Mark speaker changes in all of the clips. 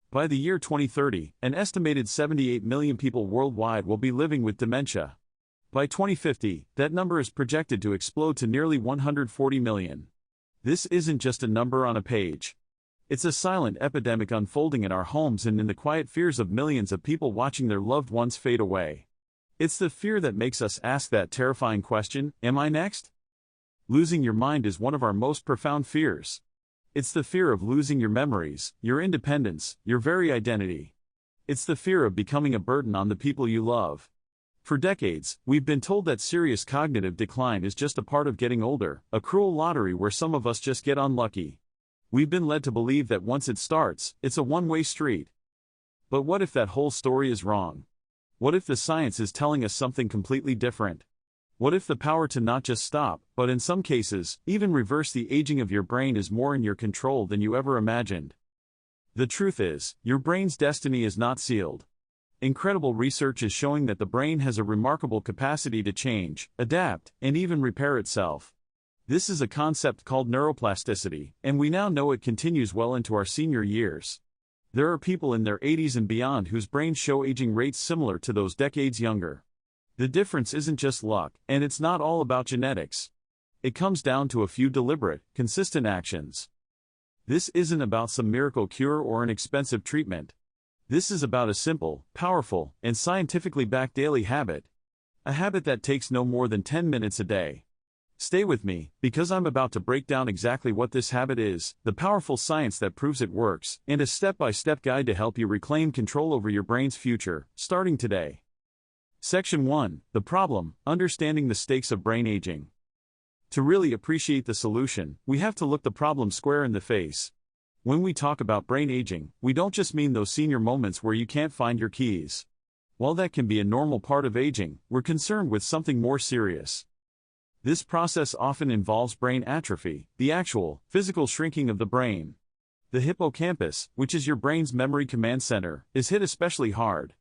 Speaker 1: By the year 2030, an estimated 78 million people worldwide will be living with dementia. By 2050, that number is projected to explode to nearly 140 million. This isn't just a number on a page. It's a silent epidemic unfolding in our homes and in the quiet fears of millions of people watching their loved ones fade away. It's the fear that makes us ask that terrifying question, am I next? Losing your mind is one of our most profound fears. It's the fear of losing your memories, your independence, your very identity. It's the fear of becoming a burden on the people you love. For decades, we've been told that serious cognitive decline is just a part of getting older, a cruel lottery where some of us just get unlucky. We've been led to believe that once it starts, it's a one-way street. But what if that whole story is wrong? What if the science is telling us something completely different? What if the power to not just stop, but in some cases, even reverse the aging of your brain is more in your control than you ever imagined? The truth is, your brain's destiny is not sealed. Incredible research is showing that the brain has a remarkable capacity to change, adapt, and even repair itself. This is a concept called neuroplasticity, and we now know it continues well into our senior years. There are people in their 80s and beyond whose brains show aging rates similar to those decades younger. The difference isn't just luck, and it's not all about genetics. It comes down to a few deliberate, consistent actions. This isn't about some miracle cure or an expensive treatment. This is about a simple, powerful, and scientifically backed daily habit. A habit that takes no more than 10 minutes a day. Stay with me, because I'm about to break down exactly what this habit is, the powerful science that proves it works, and a step-by-step guide to help you reclaim control over your brain's future, starting today. Section 1, The Problem, Understanding the Stakes of Brain Aging. To really appreciate the solution, we have to look the problem square in the face. When we talk about brain aging, we don't just mean those senior moments where you can't find your keys. While that can be a normal part of aging, we're concerned with something more serious. This process often involves brain atrophy, the actual, physical shrinking of the brain. The hippocampus, which is your brain's memory command center, is hit especially hard.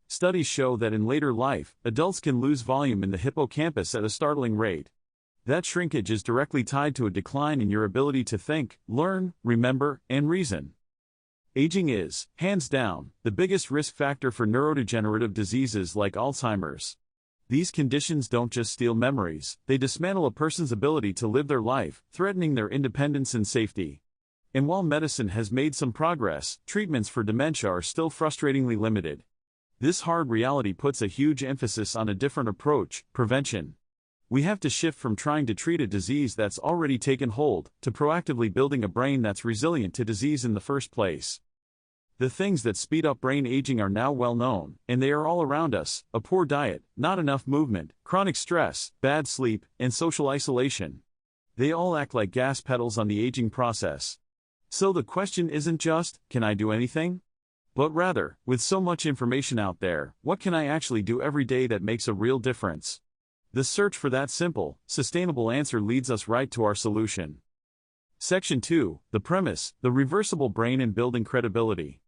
Speaker 1: Studies show that in later life, adults can lose volume in the hippocampus at a startling rate. That shrinkage is directly tied to a decline in your ability to think, learn, remember, and reason. Aging is, hands down, the biggest risk factor for neurodegenerative diseases like Alzheimer's. These conditions don't just steal memories, they dismantle a person's ability to live their life, threatening their independence and safety. And while medicine has made some progress, treatments for dementia are still frustratingly limited. This hard reality puts a huge emphasis on a different approach, prevention. We have to shift from trying to treat a disease that's already taken hold, to proactively building a brain that's resilient to disease in the first place. The things that speed up brain aging are now well known, and they are all around us: a poor diet, not enough movement, chronic stress, bad sleep, and social isolation. They all act like gas pedals on the aging process. So the question isn't just, can I do anything? But rather, with so much information out there, what can I actually do every day that makes a real difference? The search for that simple, sustainable answer leads us right to our solution. Section 2, The Premise, The Reversible Brain and Building Credibility.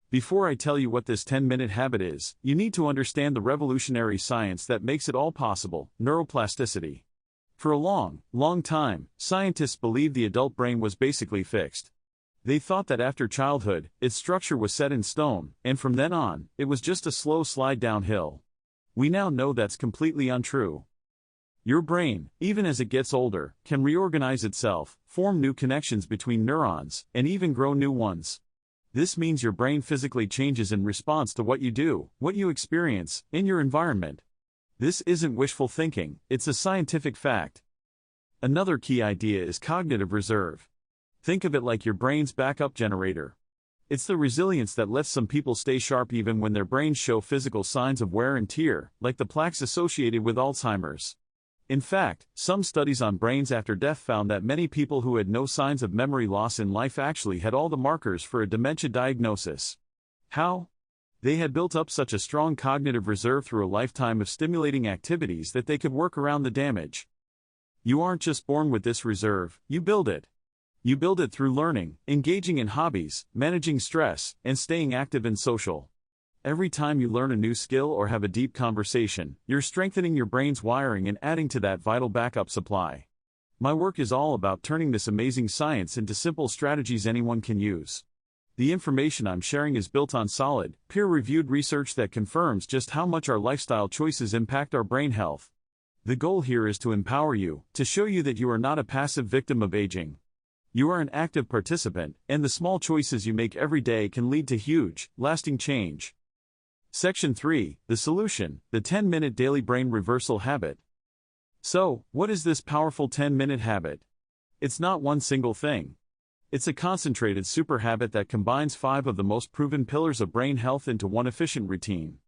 Speaker 1: Before I tell you what this 10-minute habit is, you need to understand the revolutionary science that makes it all possible, neuroplasticity. For a long, long time, scientists believed the adult brain was basically fixed. They thought that after childhood, its structure was set in stone, and from then on, it was just a slow slide downhill. We now know that's completely untrue. Your brain, even as it gets older, can reorganize itself, form new connections between neurons, and even grow new ones. This means your brain physically changes in response to what you do, what you experience, in your environment. This isn't wishful thinking, it's a scientific fact. Another key idea is cognitive reserve. Think of it like your brain's backup generator. It's the resilience that lets some people stay sharp even when their brains show physical signs of wear and tear, like the plaques associated with Alzheimer's. In fact, some studies on brains after death found that many people who had no signs of memory loss in life actually had all the markers for a dementia diagnosis. How? They had built up such a strong cognitive reserve through a lifetime of stimulating activities that they could work around the damage. You aren't just born with this reserve, you build it. You build it through learning, engaging in hobbies, managing stress, and staying active and social. Every time you learn a new skill or have a deep conversation, you're strengthening your brain's wiring and adding to that vital backup supply. My work is all about turning this amazing science into simple strategies anyone can use. The information I'm sharing is built on solid, peer-reviewed research that confirms just how much our lifestyle choices impact our brain health. The goal here is to empower you, to show you that you are not a passive victim of aging. You are an active participant, and the small choices you make every day can lead to huge, lasting change. Section 3, The Solution, the 10-minute daily brain reversal habit. So, what is this powerful 10-minute habit? It's not one single thing. It's a concentrated super habit that combines 5 of the most proven pillars of brain health into one efficient routine.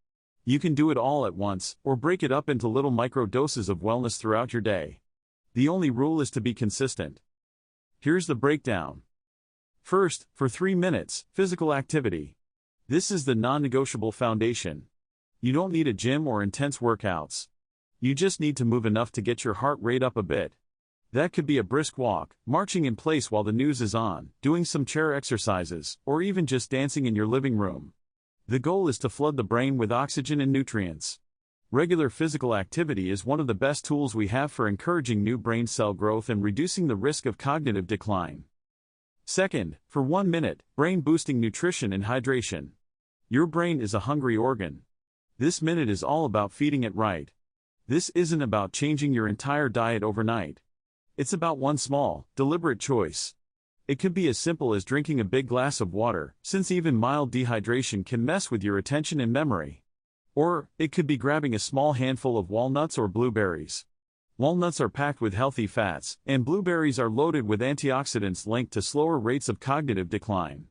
Speaker 1: You can do it all at once, or break it up into little micro doses of wellness throughout your day. The only rule is to be consistent. Here's the breakdown. First, for 3 minutes, physical activity. This is the non-negotiable foundation. You don't need a gym or intense workouts. You just need to move enough to get your heart rate up a bit. That could be a brisk walk, marching in place while the news is on, doing some chair exercises, or even just dancing in your living room. The goal is to flood the brain with oxygen and nutrients. Regular physical activity is one of the best tools we have for encouraging new brain cell growth and reducing the risk of cognitive decline. Second, for 1 minute, brain-boosting nutrition and hydration. Your brain is a hungry organ. This minute is all about feeding it right. This isn't about changing your entire diet overnight. It's about one small, deliberate choice. It could be as simple as drinking a big glass of water, since even mild dehydration can mess with your attention and memory. Or, it could be grabbing a small handful of walnuts or blueberries. Walnuts are packed with healthy fats, and blueberries are loaded with antioxidants linked to slower rates of cognitive decline.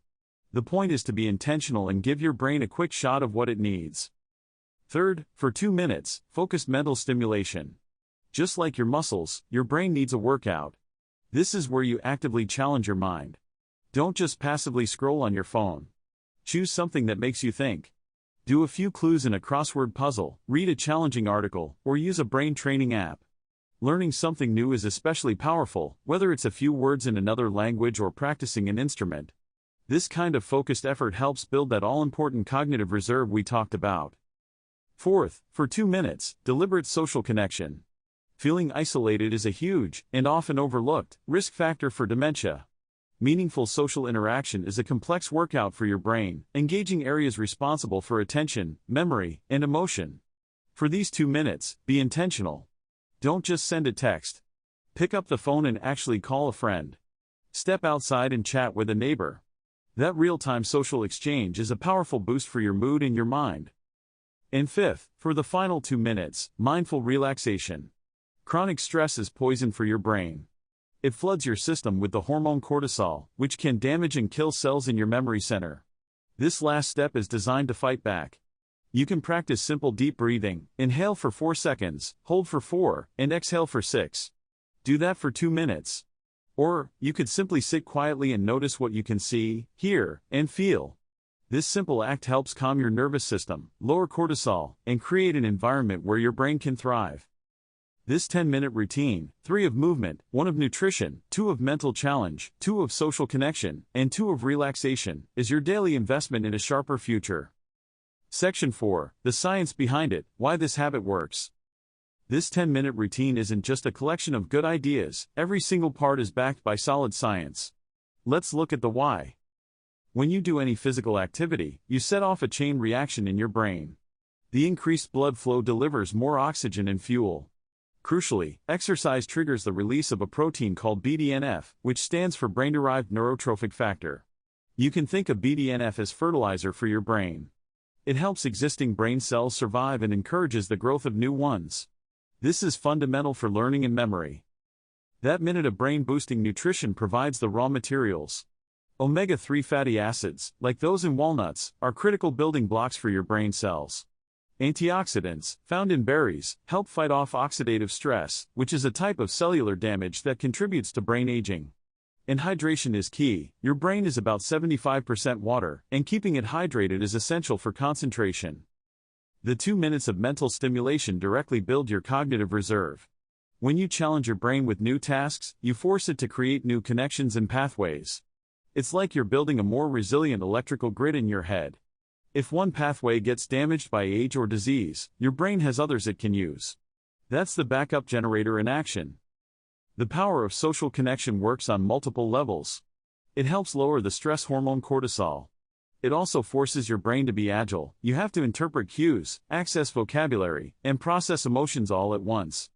Speaker 1: The point is to be intentional and give your brain a quick shot of what it needs. Third, for 2 minutes, focused mental stimulation. Just like your muscles, your brain needs a workout. This is where you actively challenge your mind. Don't just passively scroll on your phone. Choose something that makes you think. Do a few clues in a crossword puzzle, read a challenging article, or use a brain training app. Learning something new is especially powerful, whether it's a few words in another language or practicing an instrument. This kind of focused effort helps build that all-important cognitive reserve we talked about. Fourth, for 2 minutes, deliberate social connection. Feeling isolated is a huge, and often overlooked, risk factor for dementia. Meaningful social interaction is a complex workout for your brain, engaging areas responsible for attention, memory, and emotion. For these 2 minutes, be intentional. Don't just send a text. Pick up the phone and actually call a friend. Step outside and chat with a neighbor. That real-time social exchange is a powerful boost for your mood and your mind. And fifth, for the final 2 minutes, mindful relaxation. Chronic stress is poison for your brain. It floods your system with the hormone cortisol, which can damage and kill cells in your memory center. This last step is designed to fight back. You can practice simple deep breathing, inhale for 4 seconds, hold for 4, and exhale for 6. Do that for 2 minutes. Or, you could simply sit quietly and notice what you can see, hear, and feel. This simple act helps calm your nervous system, lower cortisol, and create an environment where your brain can thrive. This 10-minute routine, 3 of movement, 1 of nutrition, 2 of mental challenge, 2 of social connection, and 2 of relaxation, is your daily investment in a sharper future. Section 4, The Science Behind It, Why This Habit Works. This 10-minute routine isn't just a collection of good ideas, every single part is backed by solid science. Let's look at the why. When you do any physical activity, you set off a chain reaction in your brain. The increased blood flow delivers more oxygen and fuel. Crucially, exercise triggers the release of a protein called BDNF, which stands for brain-derived neurotrophic factor. You can think of BDNF as fertilizer for your brain. It helps existing brain cells survive and encourages the growth of new ones. This is fundamental for learning and memory. That minute of brain-boosting nutrition provides the raw materials. Omega-3 fatty acids, like those in walnuts, are critical building blocks for your brain cells. Antioxidants, found in berries, help fight off oxidative stress, which is a type of cellular damage that contributes to brain aging. And hydration is key. Your brain is about 75% water, and keeping it hydrated is essential for concentration. The 2 minutes of mental stimulation directly build your cognitive reserve. When you challenge your brain with new tasks, you force it to create new connections and pathways. It's like you're building a more resilient electrical grid in your head. If one pathway gets damaged by age or disease, your brain has others it can use. That's the backup generator in action. The power of social connection works on multiple levels. It helps lower the stress hormone cortisol. It also forces your brain to be agile. You have to interpret cues, access vocabulary, and process emotions all at once.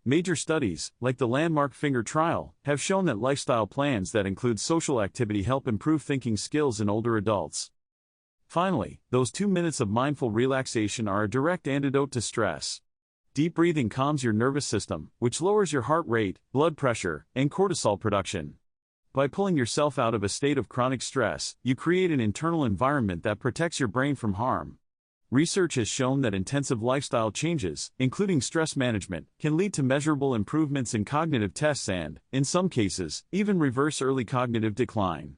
Speaker 1: Major studies, like the landmark finger trial, have shown that lifestyle plans that include social activity help improve thinking skills in older adults. Finally, those 2 minutes of mindful relaxation are a direct antidote to stress. Deep breathing calms your nervous system, which lowers your heart rate, blood pressure, and cortisol production. By pulling yourself out of a state of chronic stress, you create an internal environment that protects your brain from harm. Research has shown that intensive lifestyle changes, including stress management, can lead to measurable improvements in cognitive tests and, in some cases, even reverse early cognitive decline.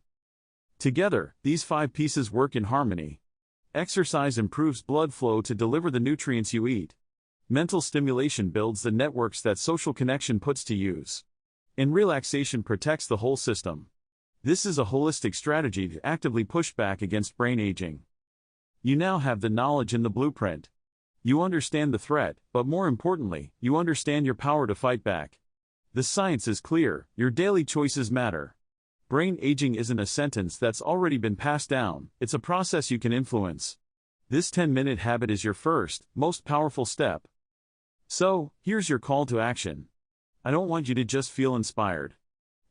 Speaker 1: Together, these 5 pieces work in harmony. Exercise improves blood flow to deliver the nutrients you eat. Mental stimulation builds the networks that social connection puts to use. And relaxation protects the whole system. This is a holistic strategy to actively push back against brain aging. You now have the knowledge and the blueprint. You understand the threat, but more importantly, you understand your power to fight back. The science is clear, your daily choices matter. Brain aging isn't a sentence that's already been passed down, it's a process you can influence. This 10-minute habit is your first, most powerful step. So, here's your call to action. I don't want you to just feel inspired.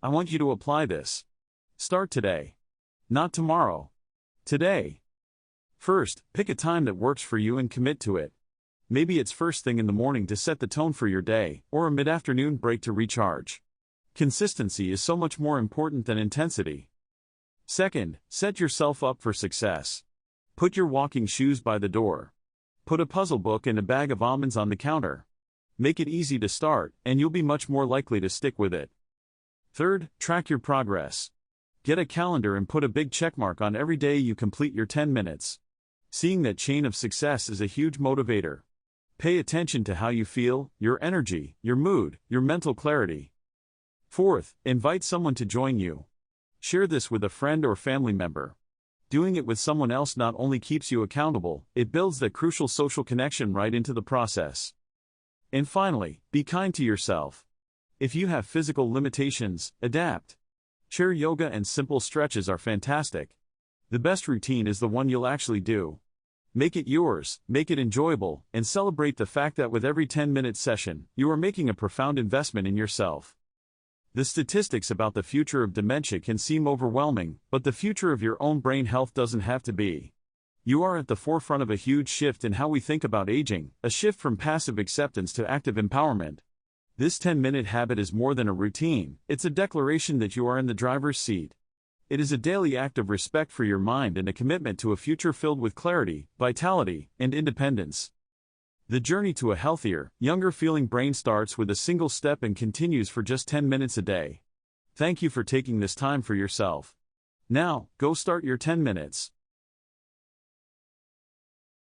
Speaker 1: I want you to apply this. Start today. Not tomorrow. Today. First, pick a time that works for you and commit to it. Maybe it's first thing in the morning to set the tone for your day, or a mid-afternoon break to recharge. Consistency is so much more important than intensity. Second, set yourself up for success. Put your walking shoes by the door. Put a puzzle book and a bag of almonds on the counter. Make it easy to start, and you'll be much more likely to stick with it. Third, track your progress. Get a calendar and put a big checkmark on every day you complete your 10 minutes. Seeing that chain of success is a huge motivator. Pay attention to how you feel, your energy, your mood, your mental clarity. Fourth, invite someone to join you. Share this with a friend or family member. Doing it with someone else not only keeps you accountable, it builds that crucial social connection right into the process. And finally, be kind to yourself. If you have physical limitations, adapt. Chair yoga and simple stretches are fantastic. The best routine is the one you'll actually do. Make it yours, make it enjoyable, and celebrate the fact that with every 10-minute session, you are making a profound investment in yourself. The statistics about the future of dementia can seem overwhelming, but the future of your own brain health doesn't have to be. You are at the forefront of a huge shift in how we think about aging, a shift from passive acceptance to active empowerment. This 10-minute habit is more than a routine, it's a declaration that you are in the driver's seat. It is a daily act of respect for your mind and a commitment to a future filled with clarity, vitality, and independence. The journey to a healthier, younger-feeling brain starts with a single step and continues for just 10 minutes a day. Thank you for taking this time for yourself. Now, go start your 10 minutes.